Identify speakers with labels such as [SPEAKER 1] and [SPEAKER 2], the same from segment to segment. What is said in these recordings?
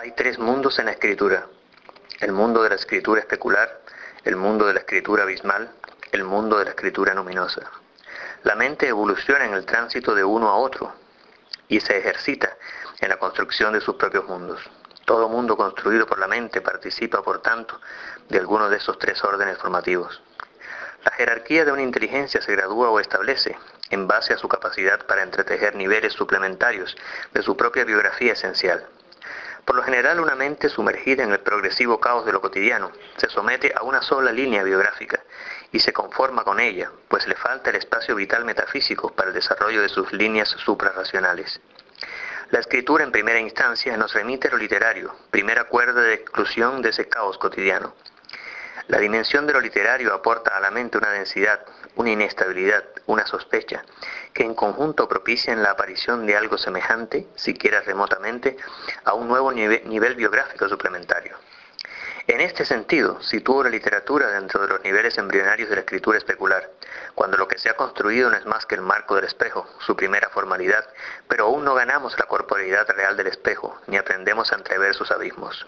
[SPEAKER 1] Hay tres mundos en la escritura: el mundo de la escritura especular, el mundo de la escritura abismal, el mundo de la escritura luminosa. La mente evoluciona en el tránsito de uno a otro y se ejercita en la construcción de sus propios mundos. Todo mundo construido por la mente participa, por tanto, de alguno de esos tres órdenes formativos. La jerarquía de una inteligencia se gradúa o establece en base a su capacidad para entretejer niveles suplementarios de su propia biografía esencial. Por lo general, una mente sumergida en el progresivo caos de lo cotidiano se somete a una sola línea biográfica y se conforma con ella, pues le falta el espacio vital metafísico para el desarrollo de sus líneas suprarracionales. La escritura, en primera instancia, nos remite a lo literario, primera cuerda de exclusión de ese caos cotidiano. La dimensión de lo literario aporta a la mente una densidad, una inestabilidad, una sospecha, que en conjunto propician la aparición de algo semejante, siquiera remotamente, a un nuevo nivel biográfico suplementario. En este sentido, sitúo la literatura dentro de los niveles embrionarios de la escritura especular, cuando lo que se ha construido no es más que el marco del espejo, su primera formalidad, pero aún no ganamos la corporeidad real del espejo, ni aprendemos a entrever sus abismos.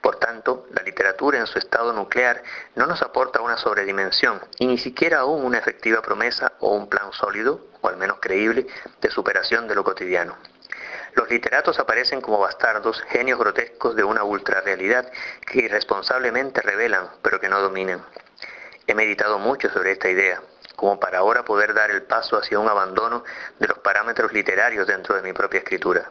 [SPEAKER 1] Por tanto, la literatura en su estado nuclear no nos aporta una sobredimensión, y ni siquiera aún una efectiva promesa o un plan sólido, o al menos creíble, de superación de lo cotidiano. Los literatos aparecen como bastardos, genios grotescos de una ultrarrealidad que irresponsablemente revelan, pero que no dominan. He meditado mucho sobre esta idea, como para ahora poder dar el paso hacia un abandono de los parámetros literarios dentro de mi propia escritura.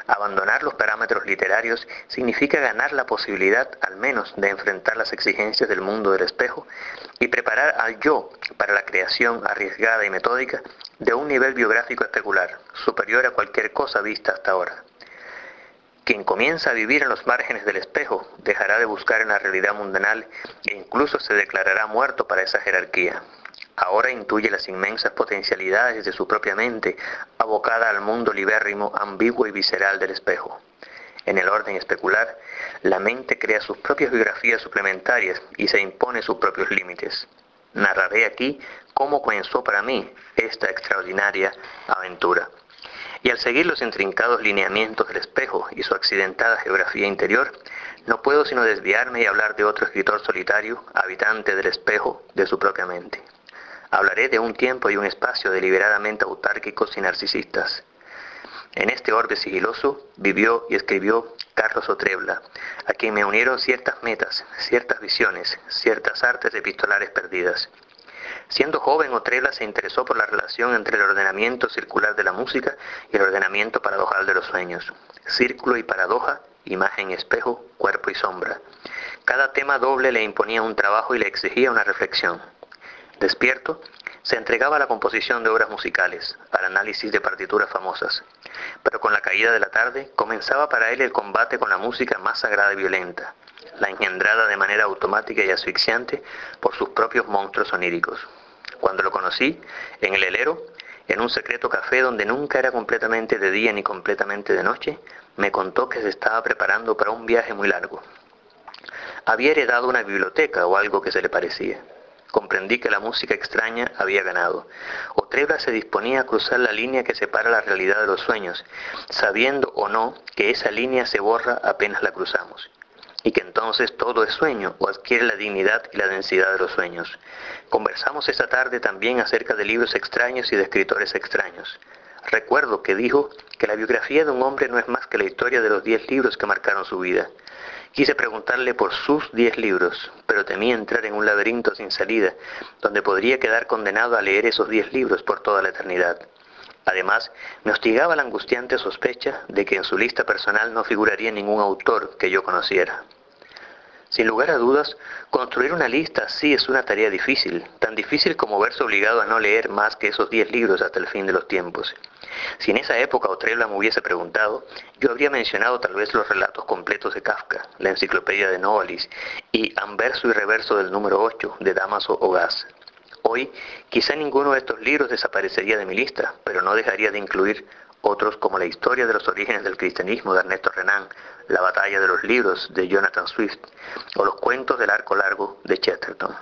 [SPEAKER 1] Abandonar los parámetros literarios significa ganar la posibilidad, al menos, de enfrentar las exigencias del mundo del espejo y preparar al yo para la creación arriesgada y metódica de un nivel biográfico especular, superior a cualquier cosa vista hasta ahora. Quien comienza a vivir en los márgenes del espejo dejará de buscar en la realidad mundanal e incluso se declarará muerto para esa jerarquía. Ahora intuye las inmensas potencialidades de su propia mente, abocada al mundo libérrimo, ambiguo y visceral del espejo. En el orden especular, la mente crea sus propias biografías suplementarias y se impone sus propios límites. Narraré aquí cómo comenzó para mí esta extraordinaria aventura. Y al seguir los intrincados lineamientos del espejo y su accidentada geografía interior, no puedo sino desviarme y hablar de otro escritor solitario, habitante del espejo de su propia mente. Hablaré de un tiempo y un espacio deliberadamente autárquicos y narcisistas. En este orbe sigiloso vivió y escribió Carlos Otrebla, a quien me unieron ciertas metas, ciertas visiones, ciertas artes epistolares perdidas. Siendo joven, Otrebla se interesó por la relación entre el ordenamiento circular de la música y el ordenamiento paradojal de los sueños. Círculo y paradoja, imagen y espejo, cuerpo y sombra. Cada tema doble le imponía un trabajo y le exigía una reflexión. Despierto, se entregaba a la composición de obras musicales, al análisis de partituras famosas. Pero con la caída de la tarde comenzaba para él el combate con la música más sagrada y violenta, la engendrada de manera automática y asfixiante por sus propios monstruos oníricos. Cuando lo conocí, en el helero, en un secreto café donde nunca era completamente de día ni completamente de noche, me contó que se estaba preparando para un viaje muy largo. Había heredado una biblioteca o algo que se le parecía. Comprendí que la música extraña había ganado. Otrebla se disponía a cruzar la línea que separa la realidad de los sueños, sabiendo o no que esa línea se borra apenas la cruzamos, y que entonces todo es sueño o adquiere la dignidad y la densidad de los sueños. Conversamos esa tarde también acerca de libros extraños y de escritores extraños. Recuerdo que dijo que la biografía de un hombre no es más que la historia de los 10 libros que marcaron su vida. Quise preguntarle por sus 10 libros, pero temí entrar en un laberinto sin salida, donde podría quedar condenado a leer esos 10 libros por toda la eternidad. Además, me hostigaba la angustiante sospecha de que en su lista personal no figuraría ningún autor que yo conociera. Sin lugar a dudas, construir una lista sí es una tarea difícil, tan difícil como verse obligado a no leer más que esos 10 libros hasta el fin de los tiempos. Si en esa época Otrebla me hubiese preguntado, yo habría mencionado tal vez los relatos completos de Kafka, la enciclopedia de Novalis y Anverso y Reverso del número 8 de Dámaso o Gas. Hoy, quizá ninguno de estos libros desaparecería de mi lista, pero no dejaría de incluir otros como La historia de los orígenes del cristianismo de Ernesto Renan, La batalla de los libros de Jonathan Swift o Los cuentos del arco largo de Chesterton.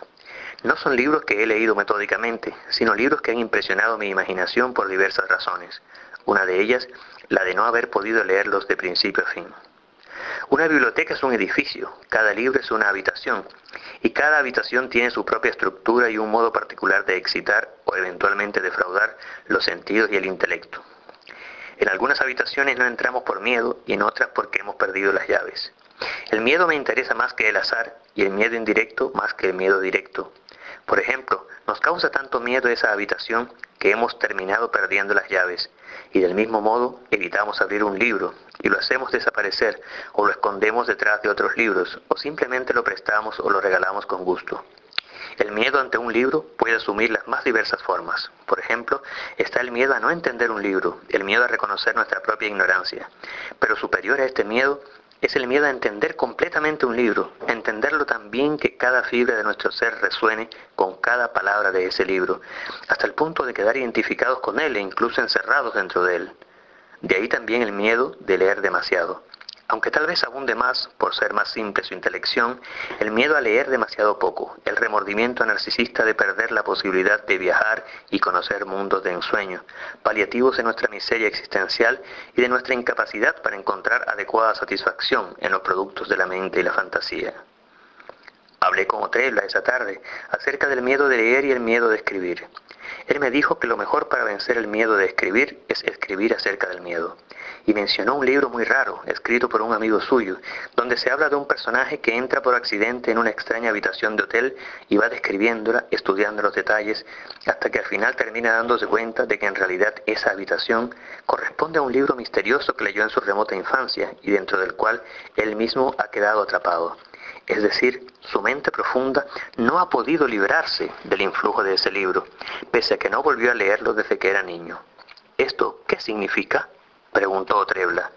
[SPEAKER 1] No son libros que he leído metódicamente, sino libros que han impresionado mi imaginación por diversas razones. Una de ellas, la de no haber podido leerlos de principio a fin. Una biblioteca es un edificio, cada libro es una habitación, y cada habitación tiene su propia estructura y un modo particular de excitar o eventualmente defraudar los sentidos y el intelecto. En algunas habitaciones no entramos por miedo y en otras porque hemos perdido las llaves. El miedo me interesa más que el azar y el miedo indirecto más que el miedo directo. Por ejemplo, nos causa tanto miedo esa habitación que hemos terminado perdiendo las llaves y del mismo modo evitamos abrir un libro y lo hacemos desaparecer o lo escondemos detrás de otros libros o simplemente lo prestamos o lo regalamos con gusto. El miedo ante un libro puede asumir las más diversas formas. Por ejemplo, está el miedo a no entender un libro, el miedo a reconocer nuestra propia ignorancia. Pero superior a este miedo es el miedo a entender completamente un libro, a entenderlo tan bien que cada fibra de nuestro ser resuene con cada palabra de ese libro, hasta el punto de quedar identificados con él e incluso encerrados dentro de él. De ahí también el miedo de leer demasiado. Aunque tal vez abunde más, por ser más simple su intelección, el miedo a leer demasiado poco, el remordimiento narcisista de perder la posibilidad de viajar y conocer mundos de ensueño, paliativos de nuestra miseria existencial y de nuestra incapacidad para encontrar adecuada satisfacción en los productos de la mente y la fantasía. Hablé con Otrella esa tarde acerca del miedo de leer y el miedo de escribir. Él me dijo que lo mejor para vencer el miedo de escribir es escribir acerca del miedo. Y mencionó un libro muy raro, escrito por un amigo suyo, donde se habla de un personaje que entra por accidente en una extraña habitación de hotel y va describiéndola, estudiando los detalles, hasta que al final termina dándose cuenta de que en realidad esa habitación corresponde a un libro misterioso que leyó en su remota infancia y dentro del cual él mismo ha quedado atrapado. Es decir, su mente profunda no ha podido librarse del influjo de ese libro, pese a que no volvió a leerlo desde que era niño. ¿Esto qué significa?, preguntó Otrella.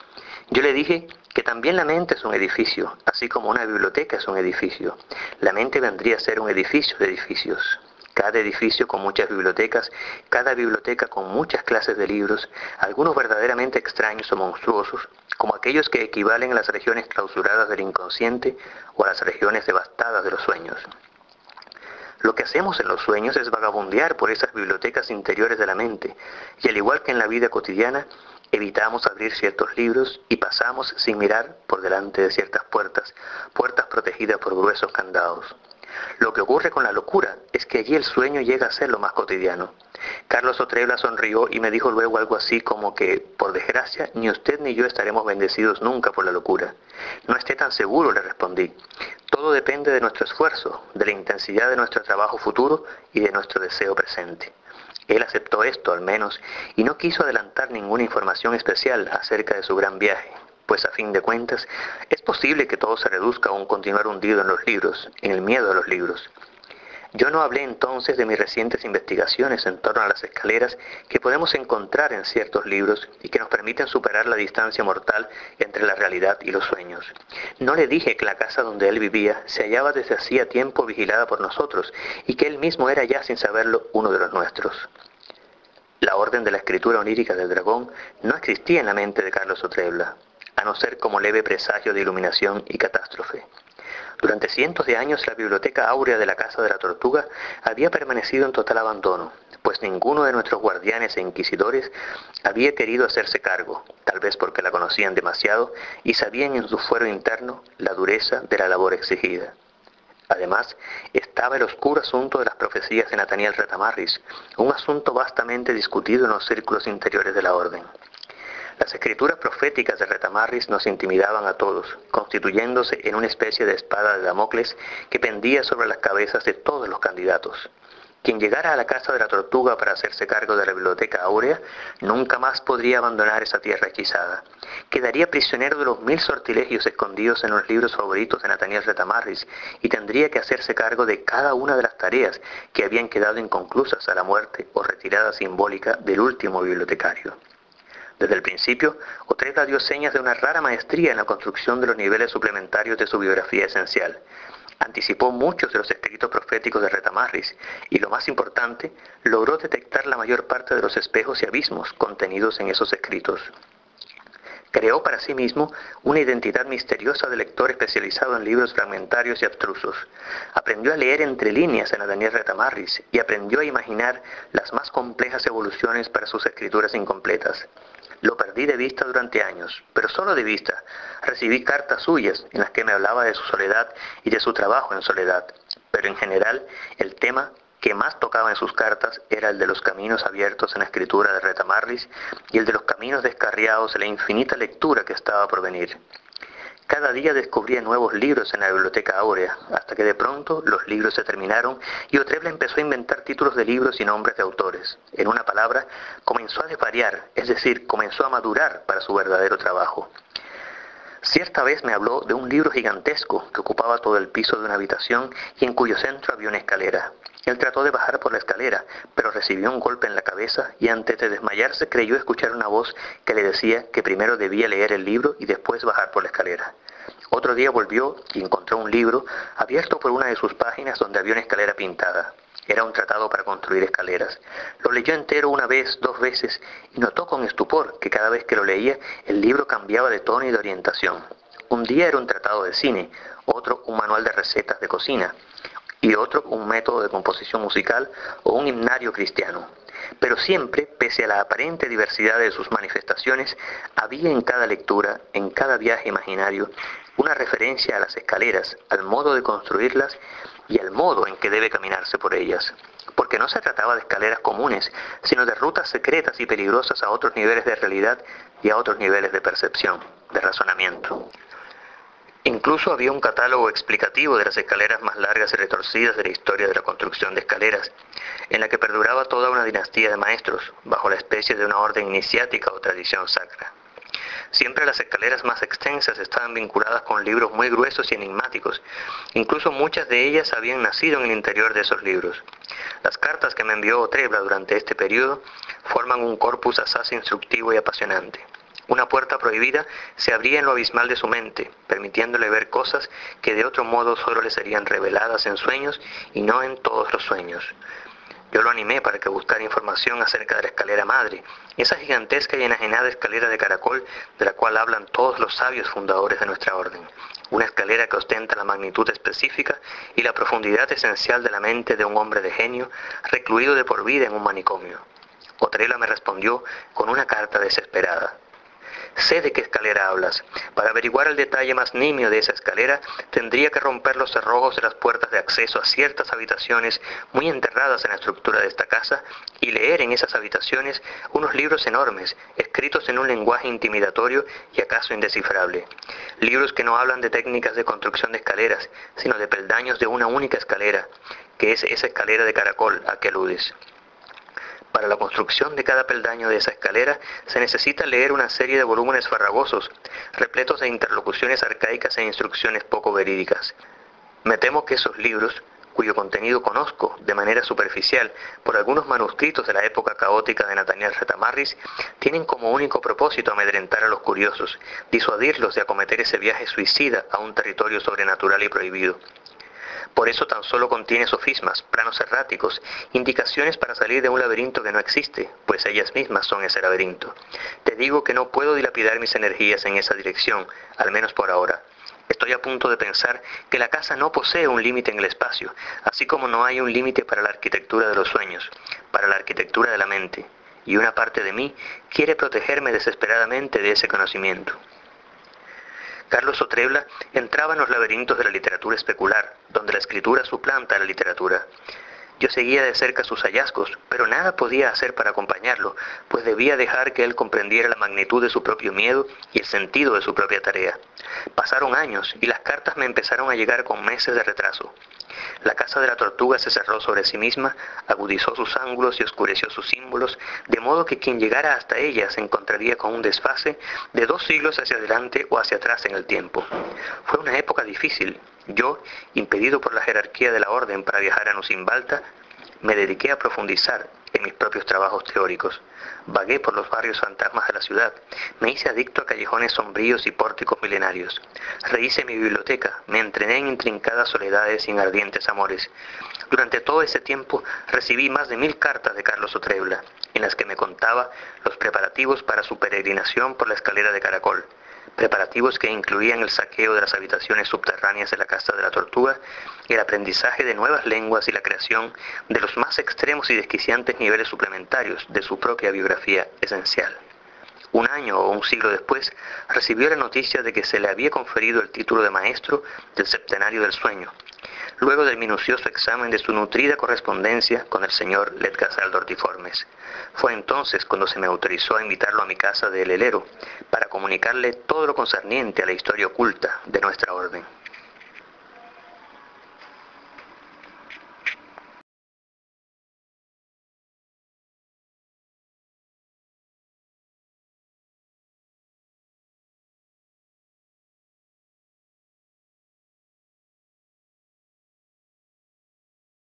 [SPEAKER 1] Yo le dije que también la mente es un edificio, así como una biblioteca es un edificio. La mente vendría a ser un edificio de edificios. Cada edificio con muchas bibliotecas, cada biblioteca con muchas clases de libros, algunos verdaderamente extraños o monstruosos, como aquellos que equivalen a las regiones clausuradas del inconsciente o a las regiones devastadas de los sueños. Lo que hacemos en los sueños es vagabundear por esas bibliotecas interiores de la mente, y al igual que en la vida cotidiana, evitamos abrir ciertos libros y pasamos sin mirar por delante de ciertas puertas, puertas protegidas por gruesos candados. Lo que ocurre con la locura es que allí el sueño llega a ser lo más cotidiano. Carlos Otrella sonrió y me dijo luego algo así como que, por desgracia, ni usted ni yo estaremos bendecidos nunca por la locura. No esté tan seguro, le respondí. Todo depende de nuestro esfuerzo, de la intensidad de nuestro trabajo futuro y de nuestro deseo presente. Él aceptó esto, al menos, y no quiso adelantar ninguna información especial acerca de su gran viaje, pues a fin de cuentas, es posible que todo se reduzca a un continuar hundido en los libros, en el miedo a los libros. Yo no hablé entonces de mis recientes investigaciones en torno a las escaleras que podemos encontrar en ciertos libros y que nos permiten superar la distancia mortal entre la realidad y los sueños. No le dije que la casa donde él vivía se hallaba desde hacía tiempo vigilada por nosotros y que él mismo era ya, sin saberlo, uno de los nuestros. La orden de la escritura onírica del dragón no existía en la mente de Carlos Otrella, a no ser como leve presagio de iluminación y catástrofe. Durante cientos de años la biblioteca áurea de la Casa de la Tortuga había permanecido en total abandono, pues ninguno de nuestros guardianes e inquisidores había querido hacerse cargo, tal vez porque la conocían demasiado y sabían en su fuero interno la dureza de la labor exigida. Además, estaba el oscuro asunto de las profecías de Nathaniel Retamarris, un asunto vastamente discutido en los círculos interiores de la orden. Las escrituras proféticas de Retamarris nos intimidaban a todos, constituyéndose en una especie de espada de Damocles que pendía sobre las cabezas de todos los candidatos. Quien llegara a la Casa de la Tortuga para hacerse cargo de la biblioteca áurea, nunca más podría abandonar esa tierra hechizada. Quedaría prisionero de los 1000 sortilegios escondidos en los libros favoritos de Nathaniel Retamarris y tendría que hacerse cargo de cada una de las tareas que habían quedado inconclusas a la muerte o retirada simbólica del último bibliotecario. Desde el principio, Otrella dio señas de una rara maestría en la construcción de los niveles suplementarios de su biografía esencial. Anticipó muchos de los escritos proféticos de Retamarris y, lo más importante, logró detectar la mayor parte de los espejos y abismos contenidos en esos escritos. Creó para sí mismo una identidad misteriosa de lector especializado en libros fragmentarios y abstrusos. Aprendió a leer entre líneas en Nathaniel Retamarris y aprendió a imaginar las más complejas evoluciones para sus escrituras incompletas. Lo perdí de vista durante años, pero solo de vista. Recibí cartas suyas en las que me hablaba de su soledad y de su trabajo en soledad, pero en general el tema que más tocaba en sus cartas era el de los caminos abiertos en la escritura de Retamarris y el de los caminos descarriados en la infinita lectura que estaba por venir. Cada día descubría nuevos libros en la biblioteca áurea, hasta que de pronto los libros se terminaron y Otrebla empezó a inventar títulos de libros y nombres de autores. En una palabra, comenzó a desvariar, es decir, comenzó a madurar para su verdadero trabajo. Cierta vez me habló de un libro gigantesco que ocupaba todo el piso de una habitación y en cuyo centro había una escalera. Él trató de bajar por la escalera, pero recibió un golpe en la cabeza y antes de desmayarse creyó escuchar una voz que le decía que primero debía leer el libro y después bajar por la escalera. Otro día volvió y encontró un libro abierto por una de sus páginas donde había una escalera pintada. Era un tratado para construir escaleras. Lo leyó entero una vez, 2 veces, y notó con estupor que cada vez que lo leía, el libro cambiaba de tono y de orientación. Un día era un tratado de cine, otro un manual de recetas de cocina, y otro un método de composición musical o un himnario cristiano. Pero siempre, pese a la aparente diversidad de sus manifestaciones, había en cada lectura, en cada viaje imaginario, una referencia a las escaleras, al modo de construirlas y al modo en que debe caminarse por ellas. Porque no se trataba de escaleras comunes, sino de rutas secretas y peligrosas a otros niveles de realidad y a otros niveles de percepción, de razonamiento. Incluso había un catálogo explicativo de las escaleras más largas y retorcidas de la historia de la construcción de escaleras, en la que perduraba toda una dinastía de maestros, bajo la especie de una orden iniciática o tradición sacra. Siempre las escaleras más extensas estaban vinculadas con libros muy gruesos y enigmáticos. Incluso muchas de ellas habían nacido en el interior de esos libros. Las cartas que me envió Otrebla durante este periodo forman un corpus asaz instructivo y apasionante. Una puerta prohibida se abría en lo abismal de su mente, permitiéndole ver cosas que de otro modo solo le serían reveladas en sueños y no en todos los sueños. Yo lo animé para que buscara información acerca de la escalera madre, esa gigantesca y enajenada escalera de caracol de la cual hablan todos los sabios fundadores de nuestra orden. Una escalera que ostenta la magnitud específica y la profundidad esencial de la mente de un hombre de genio, recluido de por vida en un manicomio. Otrebla me respondió con una carta desesperada. Sé de qué escalera hablas. Para averiguar el detalle más nimio de esa escalera, tendría que romper los cerrojos de las puertas de acceso a ciertas habitaciones muy enterradas en la estructura de esta casa y leer en esas habitaciones unos libros enormes, escritos en un lenguaje intimidatorio y acaso indescifrable. Libros que no hablan de técnicas de construcción de escaleras, sino de peldaños de una única escalera, que es esa escalera de caracol a que aludes. Para la construcción de cada peldaño de esa escalera se necesita leer una serie de volúmenes farragosos, repletos de interlocuciones arcaicas e instrucciones poco verídicas. Me temo que esos libros, cuyo contenido conozco de manera superficial por algunos manuscritos de la época caótica de Nathaniel Retamarris, tienen como único propósito amedrentar a los curiosos, disuadirlos de acometer ese viaje suicida a un territorio sobrenatural y prohibido. Por eso tan solo contiene sofismas, planos erráticos, indicaciones para salir de un laberinto que no existe, pues ellas mismas son ese laberinto. Te digo que no puedo dilapidar mis energías en esa dirección, al menos por ahora. Estoy a punto de pensar que la casa no posee un límite en el espacio, así como no hay un límite para la arquitectura de los sueños, para la arquitectura de la mente, y una parte de mí quiere protegerme desesperadamente de ese conocimiento. Carlos Otrebla entraba en los laberintos de la literatura especular, donde la escritura suplanta a la literatura. Yo seguía de cerca sus hallazgos, pero nada podía hacer para acompañarlo, pues debía dejar que él comprendiera la magnitud de su propio miedo y el sentido de su propia tarea. Pasaron años y las cartas me empezaron a llegar con meses de retraso. La casa de la tortuga se cerró sobre sí misma, agudizó sus ángulos y oscureció sus símbolos, de modo que quien llegara hasta ella se encontraría con un desfase de 2 siglos hacia adelante o hacia atrás en el tiempo. Fue una época difícil. Yo, impedido por la jerarquía de la orden para viajar a Nucimbalta, me dediqué a profundizar en mis propios trabajos teóricos. Vagué por los barrios fantasmas de la ciudad, me hice adicto a callejones sombríos y pórticos milenarios. Rehice mi biblioteca, me entrené en intrincadas soledades y en ardientes amores. Durante todo ese tiempo recibí más de 1000 cartas de Carlos Otrebla, en las que me contaba los preparativos para su peregrinación por la escalera de caracol, preparativos que incluían el saqueo de las habitaciones subterráneas de la casa de la tortuga, el aprendizaje de nuevas lenguas y la creación de los más extremos y desquiciantes niveles suplementarios de su propia biografía esencial. Un año o un siglo después, recibió la noticia de que se le había conferido el título de maestro del septenario del sueño, luego del minucioso examen de su nutrida correspondencia con el señor Letgasal Dortiformes. Fue entonces cuando se me autorizó a invitarlo a mi casa de El Helero, para comunicarle todo lo concerniente a la historia oculta de nuestra orden.